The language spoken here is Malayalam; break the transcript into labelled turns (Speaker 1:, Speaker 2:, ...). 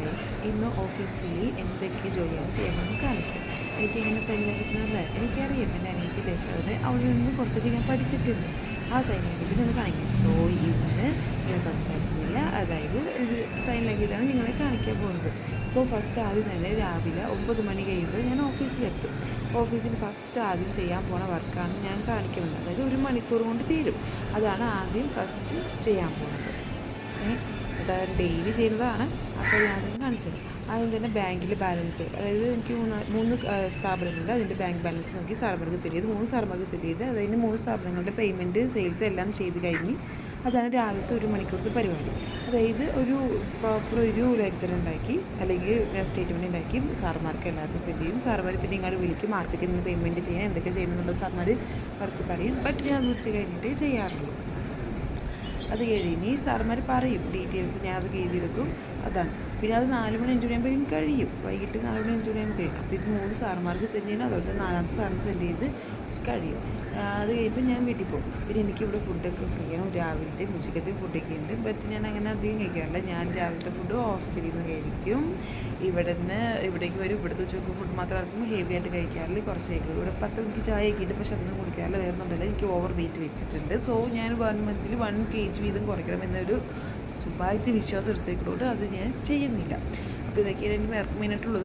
Speaker 1: ഗൈസ്, ഇന്ന് ഓഫീസിൽ എന്തൊക്കെ ജോലിയാണ് ചെയ്യണമെന്ന് കാണിക്കും. എനിക്കിങ്ങനെ സൈൻ ലാംഗ്വേജ് നല്ല എനിക്കറിയാം. എൻ്റെ അനിയത്തി ദേശത്തോടെ അവിടെ നിന്ന് കുറച്ചധികം ഞാൻ പഠിച്ചിട്ടുണ്ട്. ആ സൈൻ ലാംഗ്വേജ് നിങ്ങൾ കാണിക്കും. സോ ഇന്ന് ഞാൻ സംസാരിക്കുന്നില്ല, അതായത് ഇത് സൈൻ ലാംഗ്വേജാണ് നിങ്ങളെ കാണിക്കാൻ പോകുന്നത്. സോ ഫസ്റ്റ് ആദ്യം തന്നെ രാവിലെ 9 മണി കഴിയുമ്പോൾ ഞാൻ ഓഫീസിലെത്തും. ഓഫീസിൽ ഫസ്റ്റ് ആദ്യം ചെയ്യാൻ പോണ വർക്കാണ് ഞാൻ കാണിക്കുന്നത്. അതായത് 1 മണിക്കൂർ കൊണ്ട് തീരും. അതാണ് ആദ്യം ഫസ്റ്റ് ചെയ്യാൻ പോകുന്നത്. അതായത് ഡെയിലി ചെയ്യുന്നതാണ്. അപ്പോൾ ഞാൻ കാണിച്ചത് ആദ്യം തന്നെ ബാങ്കിൽ ബാലൻസ്, അതായത് എനിക്ക് മൂന്ന് സ്ഥാപനങ്ങളുണ്ട്. അതിൻ്റെ ബാങ്ക് ബാലൻസ് നോക്കി സാർമാർക്ക് സെറ്റ് ചെയ്ത് 3 സാർമാർക്ക് സെറ്റ് ചെയ്ത് അതിന് 3 സ്ഥാപനങ്ങളുടെ പേയ്മെൻറ്റ് സെയിൽസ് എല്ലാം ചെയ്ത് കഴിഞ്ഞ് അതാണ് രാവിലത്തെ 1 മണിക്കൂറത്തെ പരിപാടി. അതായത് ഒരു പ്രോപ്പർ ഒരു ലെഡ്ജർ ഉണ്ടാക്കി അല്ലെങ്കിൽ സ്റ്റേറ്റ്മെൻറ്റ് ഉണ്ടാക്കി സാർമാർക്ക് എല്ലാവർക്കും സെറ്റ് ചെയ്യും. സാർമാർ പിന്നെ ഇങ്ങോട്ട് വിളിക്കും, മാർക്കറ്റിൽ നിന്ന് പേയ്മെൻറ്റ് ചെയ്യാൻ എന്തൊക്കെ ചെയ്യണമെന്നുള്ളത് സാർമാർ അവർക്ക് പറയും. ബട്ട് ഞാൻ ഉച്ച കഴിഞ്ഞിട്ടേ ചെയ്യാറുള്ളൂ. അത് കഴിഞ്ഞ് സാർമാർ പറയും ഡീറ്റെയിൽസ്, ഞാൻ അത് എഴുതിയെടുക്കും. അതാണ്. പിന്നെ അത് 4 മണി 5 മണിയാകുമ്പോഴേക്കും കഴിയും. വൈകിട്ട് 4 മണി 5 മണിയാകുമ്പോൾ കഴിയും. അപ്പോൾ ഇത് 3 സാർമാർക്ക് സെൻഡ് ചെയ്യണം. അതുപോലെ 4ാമത്തെ സാറിന് സെൻഡ് ചെയ്ത് കഴിയും. അത് കഴിയുമ്പോൾ ഞാൻ വീട്ടിൽ പോകും. പിന്നെ എനിക്കിവിടെ ഫുഡൊക്കെ ഫ്രീ ആണ്. രാവിലത്തെയും ഉച്ചക്കത്തെയും ഫുഡൊക്കെ ഉണ്ട്. ബട്ട് ഞാൻ അങ്ങനെ അധികം കഴിക്കാറില്ല. ഞാൻ രാവിലത്തെ ഫുഡ് ഹോസ്റ്റലിൽ നിന്ന് കഴിക്കും. ഇവിടേക്ക് വരും. ഇവിടുത്തെ ഉച്ചക്ക് ഫുഡ് മാത്രം ആർക്കും ഹെവി ആയിട്ട് കഴിക്കാറില്ല. കുറച്ച് കഴിക്കും. ഇവിടെ 10 മണിക്ക് ചായയൊക്കെ ഉണ്ട്, പക്ഷെ അതൊന്നും കുടിക്കാറില്ല. വേറെ ഒന്നുമില്ല, എനിക്ക് ഓവർ വെയിറ്റ് വെച്ചിട്ടുണ്ട്. സോ ഞാൻ 1 മന്തിൽ 1 kg വീതം കുറയ്ക്കണം എന്നൊരു സുഖമായിട്ട് വിശ്വാസം എടുത്തേക്കൂടെ അത് ഞാൻ ചെയ്യുന്നില്ല. അപ്പോൾ ഇതൊക്കെയാണ് എനിക്ക് മെയിനായിട്ടുള്ളത്.